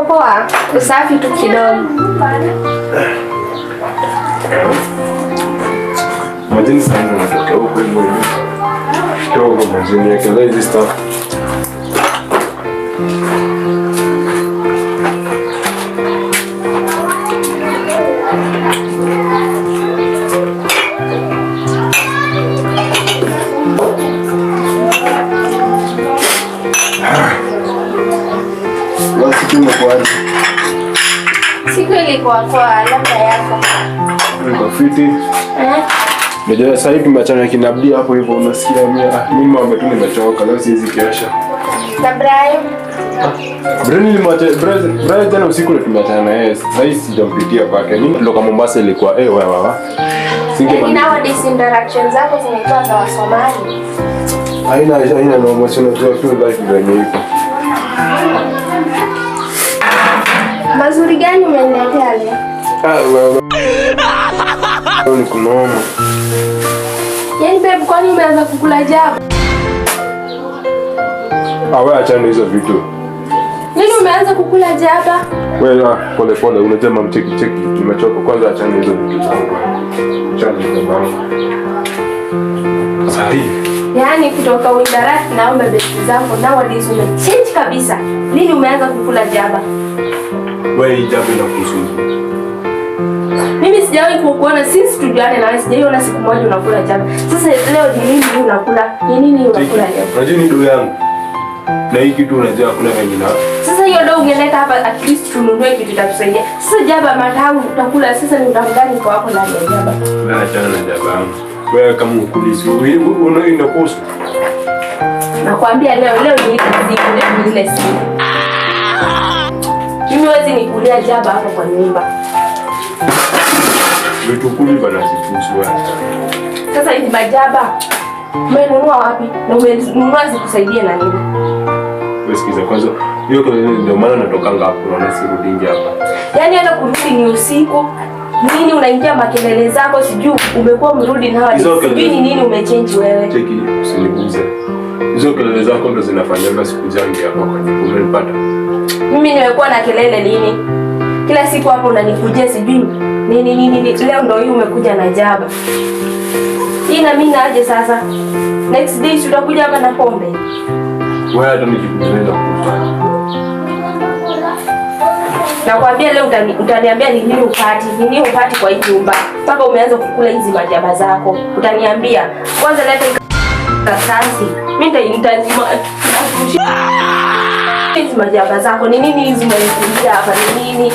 Poa, usafi tu kidogo. Majini sana unatoka huko hivyo. Kidogo majini yake leo hizi stuff. Siku ilikuwa kwa labda yako. Niko fiti. Ndio sasa hivi tumeachana kinabdi hapo hivyo unasikia mimi mambo tu nimechoka leo siwezi kesha. Na Brian? Brian nilimwacha Brian jana usiku ndio tumeachana na yeye. Sasa hivi sijampitia kwake. Mimi kutoka Mombasa ilikuwa wewe. Nowadays interactions zako zimekuwa za Wasomali. Haina no emotional life ndio ipo. Mazuri gani umeniletea leo? Ni kunoma. Yaani babe, kwani umeanza kukula Jaba? Wewe achana hizo vitu. Nini umeanza kukula Jaba? Wewe pole unasema mcheki nimechoka kwanza achana hizo vitu zangu. Achana hizo mambo. Sahi. Yaani kutoka Uingereza naomba beti zako nowadays umechange kabisa. Nini umeanza kukula Jaba? Wewe Jaba inakuhusu. Mimi sijawahi kukuona since tujuane na wewe, sijaiona siku moja unakula Jaba. Sasa leo ni nini unakula? Ni nini unakula leo? Unajua ni ndugu yangu. Na hii kitu unajua kuna wengine. Sasa hiyo ndio ungeleta hapa at least tununue kitu kitakusaidia. Sasa Jaba matawi utakula sasa ni utamu gani kwa wako ndani ya Jaba? Na achana na Jaba. Wewe kama ukulisi unaenda kuhusu. Nakwambia leo ni ile siku. Mimi wezi nikulia Jaba hapa kwa nyumba. Vitu kuli bana sifusu wewe. Sasa hizi majaba umenunua wapi? Na umenunua zikusaidie na nini? Wewe sikiza kwanza. Hiyo ndio maana natokanga hapo naona sirudi nje hapa. Yaani hata kurudi ni usiku. Nini unaingia makelele zako sijui umekuwa mrudi na hawa. Sijui ni nini umechange wewe. Cheki usiniguze. Hizo kelele zako ndo zinafanyanga siku zangu hapa kwa nyumba. Umenipata? Mimi nimekuwa na kelele lini? Kila siku hapo unanikujia sijui nini leo ndio hii umekuja na Jaba. Hii na mimi naaje sasa? Next day tutakuja hapa na pombe. Wewe hata nikikueleza kufanya. Nakwambia leo utaniambia ni nini upati? Ni nini upati kwa hii nyumba? Mpaka umeanza kukula hizi majaba zako. Utaniambia. Kwanza leta karatasi. Mimi nitazima hizi majaba zako. Ni nini hizi mnaikulia hapa? Ni nini?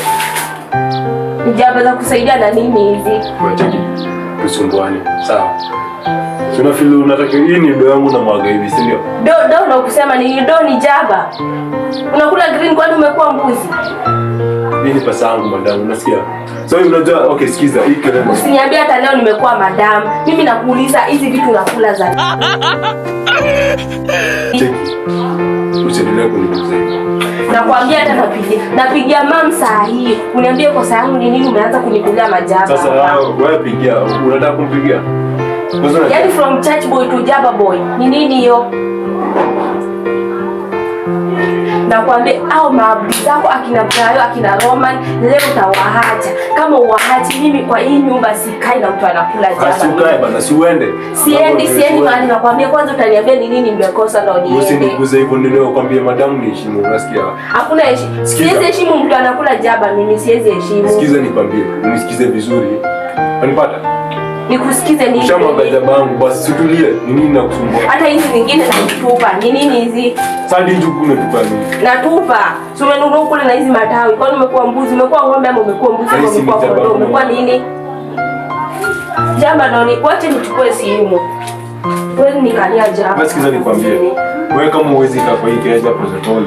Jaba za kusaidia na nini hizi? Wacha kusumbuani. Sawa. Sina feel unataka hii ni do yangu na mwaga hivi, si ndio? Do na kusema ni do ni Jaba. Unakula green kwani umekuwa mbuzi? Hii ni pesa yangu madam, unasikia? So unajua okay sikiza hii kelele. Usiniambie hata leo nimekuwa madam. Mimi nakuuliza hizi vitu unakula za Cheki. Usiendelee kuniguza hivi. Nakwambia hata napigia mam saa hii. Uniambie kosa yangu ni nini umeanza kunikulia majaba. Sasa wewe pigia, unataka kumpigia? Yaani from church boy to Jaba boy. Ni nini hiyo? Nakwambia au maabudu zako akina Brayo akina Roman leo utawahaja. Kama uwahaji mimi kwa hii nyumba sikai na mtu anakula Jaba. Asikae bana, si uende. Siendi mahali nakwambia kwanza utaniambia ni nini nimekosa na uniende. Usiniguze hivyo ndio nakwambia madam ni heshima, unasikia? Hakuna heshima. Siwezi heshimu mtu anakula Jaba, mimi siwezi heshimu. Sikiza nikwambie, unisikize vizuri. Unanipata? Nikusikize nini? Shamba Jaba yangu basi situlie. Ni nini nakusumbua? Hata hizi zingine natupa. Ni nini hizi? Sasa njuku unatupa nini? Natupa. Si umenunua kule na hizi matawi. Kwani umekuwa mbuzi, umekuwa ng'ombe ama umekuwa mbuzi ama umekuwa kondoo? Umekuwa nini? Jaba ndio wacha nichukue simu. Wewe nikalia Jaba. Basi sikiza nikwambie. Wewe kama uwezi kaa kwa hii keja protocol.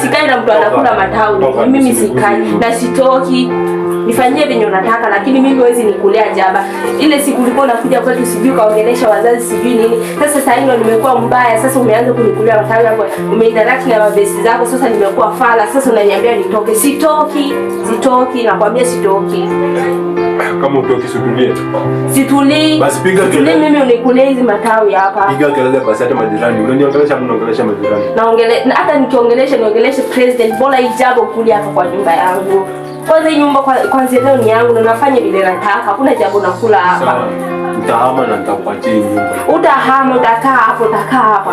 Sikai na mtu anakula matawi. Mimi sikai na sitoki. Nifanyie venye unataka, lakini mimi huwezi nikulea Jaba. Ile siku ulikuwa unakuja kwetu sijui kaongelesha wazazi sijui nini. Sasa sasa hivi nimekuwa mbaya. Sasa umeanza kunikulia matawi hapo. Umeinteract na mabesi zako. Sasa nimekuwa fala. Sasa unaniambia nitoke. Sitoki. Nakwambia sitoki. Kama utoki situlie. Situli. Basi piga kelele. Mimi unikulia hizi matawi hapa. Piga kelele basi hata majirani. Unaniongelesha majirani. Hata niongeleshe president, bora Jaba kuja hapa kwa nyumba yangu. Kwanza hii nyumba kwanza leo ni yangu na nafanya vile nataka. Hakuna jambo nakula hapa. Sawa. Utahama na nitakupatia nyumba. Utahama, utakaa hapa.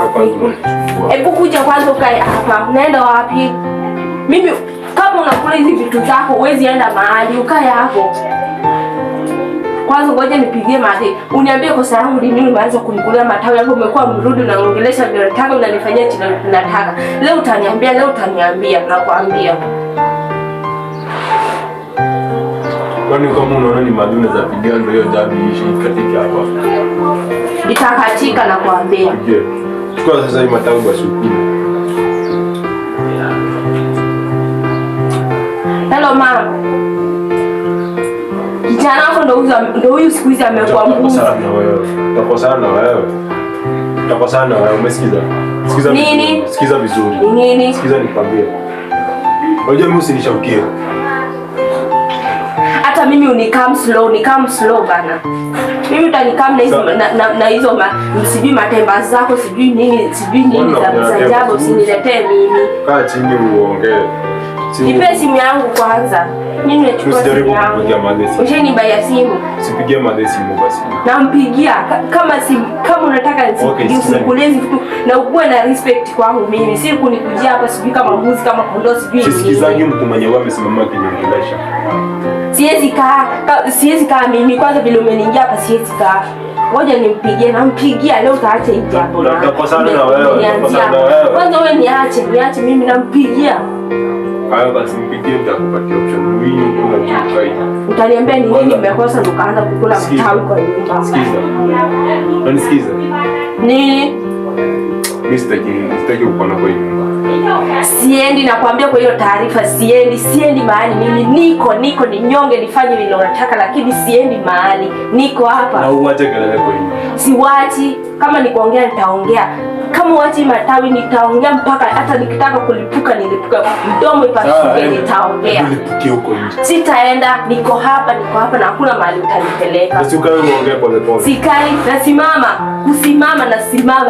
Hebu kuja kwanza ukae hapa. Unaenda wapi? Mimi kama unakula hizi vitu zako huwezi enda mahali, ukae hapo. Kwanza ngoja nipigie mate. Uniambie kosa yangu ni nini umeanza kunikulia matawi hapo, umekuwa mrudi na unaongelesha vile nataka, unanifanyia chini nataka. Leo utaniambia nakwambia. Kwani kama unaona ni maduni za pigia ndio hiyo Jaba ishi katika hapa. Itakatika nakwambia. Ndio. Chukua sasa hii matawi basi ukule. Hello mama. Kijana wako ndo huyu siku hizi amekuwa mbuzi. Utakosana na wewe. Umesikiza? Nini? Sikiza vizuri. Nini? Sikiza nikwambie. Unajua mimi usinishaukie. Hata mimi unikam slow bana. Mimi utanikam na hizo sijui matemba zako sijui nini za Jaba, usiniletee mimi. Kaa chini uongee. Nipe simu yangu kwanza. Mimi nachukua simu yangu. Ushaniambia simu. Sipigie madhe simu basi. Nampigia kama unataka nisipigie usikulezi tu na ukuwe na respect kwangu mimi. Si kunikujia hapa sijui kama mbuzi kama kondoo sijui nini. Sikizaji mtu mwenye wewe amesimama kiniongelesha. Siwezi kaa mimi kwanza vile umeniingia hapa siwezi kaa. Ngoja nampigia leo utaacha hivi hapo. Utakosana na wewe. Kwanza wewe niache mimi nampigia. Haya basi mpigie nitakupatia option. Mimi kuna kitu kai. Utaniambia ni nini nimekosa ndo kaanza kukula mtawi kwa nyumba. Sikiza. Unanisikiza? Nini? Mimi sitaki ukona kwa nyumba. Siendi nakwambia, kwa hiyo taarifa siendi mahali mimi niko ni nyonge nifanye vile unataka, lakini siendi mahali, niko hapa. Na uache kelele kwa nyumba. Siwachi, kama nikuongea nitaongea. Kama uachi matawi nitaongea mpaka hata nikitaka kulipuka nilipuka. Mdomo ipasuke nitaongea. Nilipukie huko nje. Sitaenda, niko hapa na hakuna mahali utanipeleka. Basi ukae uongee pole pole. Sikai, nasimama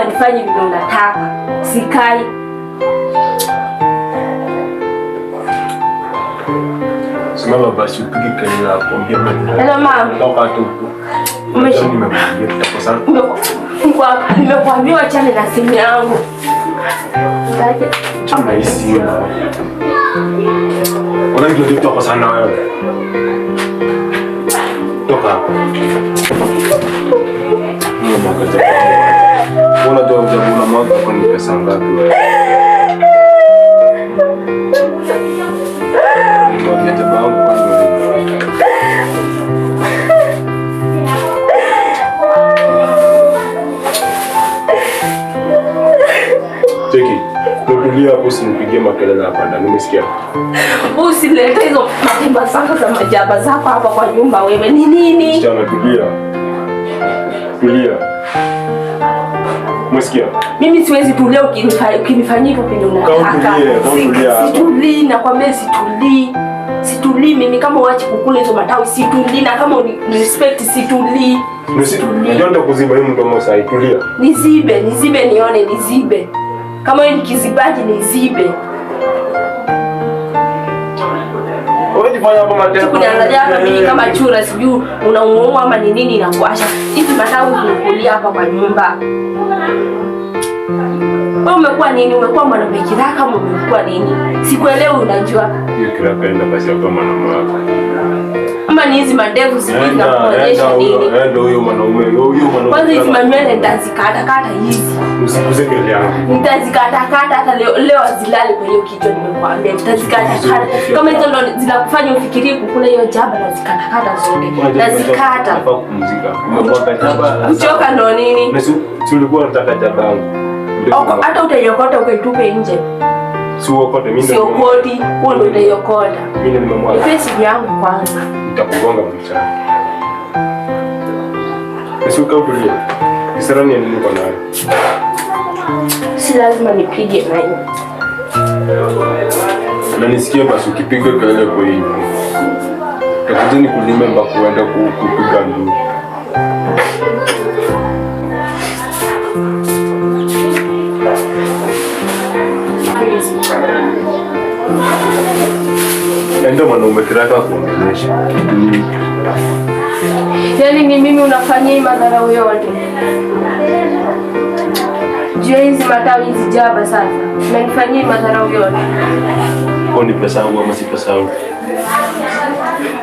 nifanye vile unataka. Sikai. Simama basi upige kelele hapo, ongea maneno. Hello mama. Toka tu. Nimekuambia tutakosana. Nimekuambia achane na simu yangu. Chama hii simu. Unajua ndio tutakosana wewe. Toka hapo. Mama kaja. Unajua mwaka kwa ni pesa ngapi wewe? Hapo usinipigie makelele hapa ndani, umesikia? Usilete hizo matemba zako za majaba zako hapa kwa nyumba wewe. Ni nini? Msichana tulia. Umesikia? Mimi siwezi tulia ukinifanyia hivyo pindi unataka. Situlii, nakwambia situlii mimi, kama uache kukula hizo matawi situlii, na kama respect situlii. Ndio kuziba hiyo mdomo sasa, tulia. Nizibe nione nizibe. Kama wewe ni kizibaji nizibe. Wewe jifanya hapo matendo. Kuniangalia hapa mimi kama chura sijui unaumuua ama ni nini inakuasha. Hivi matawi kukulia hapa kwa nyumba. Wewe umekuwa nini? Umekuwa mwanamke kiraka kama umekuwa nini? Sikuelewi unajua. Hiyo kiraka enda basi hapa mwanamke wako. Ama ni hizi madevu sijui zinakuonyesha nini? Ndio huyo mwanaume. Kwanza hizi manywele nitazikata hizi. Usikuze mbele yangu. Nitazikata hata leo azilale kwa hiyo kichwa nimekuambia. Nitazikata. Kama hizo ndo zinakufanya ufikirie kukula hiyo Jaba na zikata zote. Nazikata. Hapa kupumzika. Umekuwa Jaba. Kuchoka ndo nini? Si ulikuwa unataka Jaba yangu. Hata utaiokota ukaitupe nje. Si uokote mimi ndio. Si ukoti, wewe ndio unaiokota. Mimi nimemwaga. Nipe simu yangu kwanza. Nitakugonga mchana. Usiuka utulie. Kisara ni nini kwa nayo? Si lazima nipige na hiyo. Na nisikie basi ukipiga kelele kwa hiyo. Takujeni kulima mpaka kuenda kupiga nduru. Enda mwanaume kiraka kuongelesha. Yaani ni mimi unafanyia hii madharau yote. Jua hizi matawi hizi Jaba sasa. Unanifanyia hii madharau yote. Kwa ni pesa yangu ama si pesa yangu?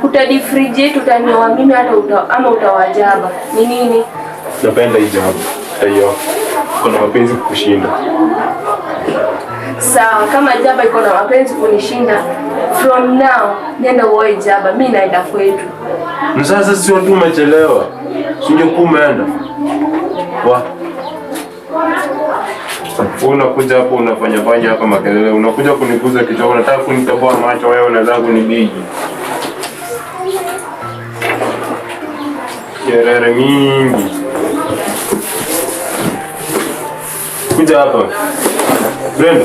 Utadifrigate utanioa mimi hata ama utawajaba. Ni nini? Napenda hii Jaba. Hiyo. Kuna mapenzi kukushinda. Sawa, kama Jaba iko na mapenzi kunishinda, from now nenda uoe Jaba, mimi naenda kwetu. Sasa si watu umechelewa. Sije kumeenda. Wa. Unakuja hapo unafanya hapa makelele, unakuja kunikuza kichwa, unataka kunitoboa macho wewe unataka kunibiji. Kelele mingi. Kuja hapa. Brenda.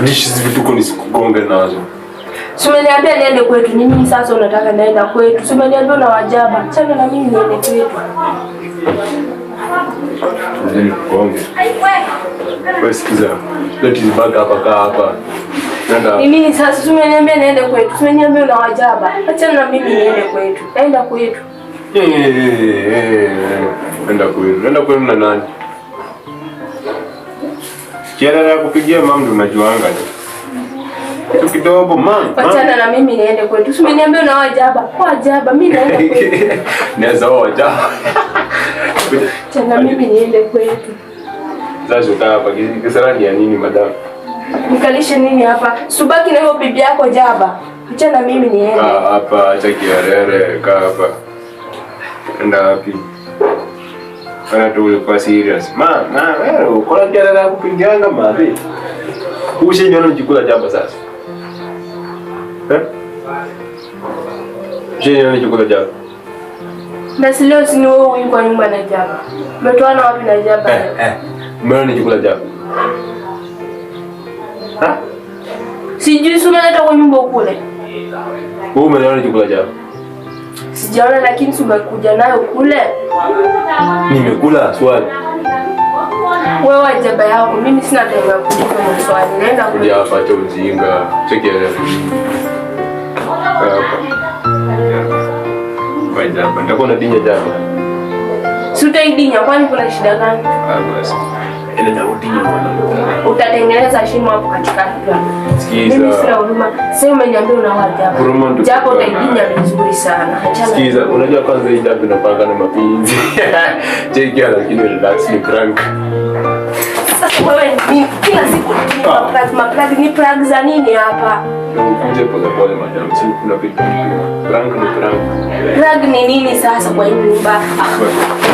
Nishi vitu kunisikonge nazo. Umeniambia niende kwetu. Nini sasa unataka naenda kwetu? Umeniambia una wajaba. Chana na mimi niende kwetu. Nini kukonge? Wewe sikiza. Let is back hapa. Nenda. Nini sasa umeniambia niende kwetu? Umeniambia una wajaba. Achana na mimi niende kwetu. Naenda kwetu. Nenda kwenu na nani? Kiara ya kupigia mama unajuanga. Kitu kidogo mama. Achana na mimi niende kwetu. Umeniambia una wajaba. Kwa Jaba mimi naenda kwetu. Naweza wajaba. Achana mimi niende kwetu. Sasa ukaa hapa kisara ni ya nini madam? Nikalishe nini hapa? Subaki na hiyo bibi yako Jaba. Achana mimi niende. Hapa acha kiarere kaa hapa. Enda wapi? Kana tu ulikuwa serious. Wewe uko na kiarere ya kupigana mabe. Ushajiona unachukua Jaba sasa. Ushajiona unachukua Jaba. Na silo si wewe uko kwa nyumba na Jaba. Umetoana wapi na Jaba? Mbona unachukua Jaba? Sijui si umeleta kwa nyumba ukule. Wewe umeona unachukua Jaba? Sijaona lakini si umekuja nayo kule. Nimekula swali. Wewe Jaba yako, mimi sina time ya kujibu maswali. Naenda kuja hapa acha ujinga. Cheki ya hapa. Kwa Jaba, nitakuwa nadinya Jaba. Si utaidinya kwani kuna shida gani? Basi. Ile na udinya bwana. Utatengeneza shimo hapo katikati. Sikiza. Mimi sina huruma. Sasa umeniambia una Jaba. Jaba utaidinya vizuri sana. Sikiza, unajua kwanza hii Jaba inapanga na mapenzi. Cheki lakini relax ni prank. Wewe ni kila siku ni prank za nini hapa? Uje pole madam, si kuna vitu. Prank ni prank. Prank ni nini sasa kwa hii nyumba?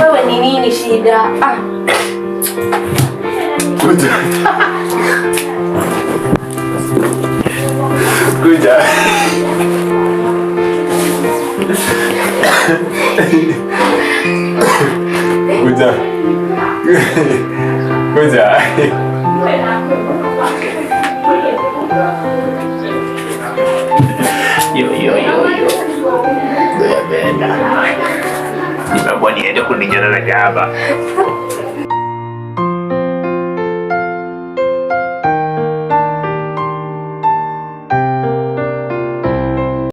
Wewe ni nini shida? Kuja. Kuja. Kuja. Kuja. Yo. Nimekuwa niende kunijana na Jaba.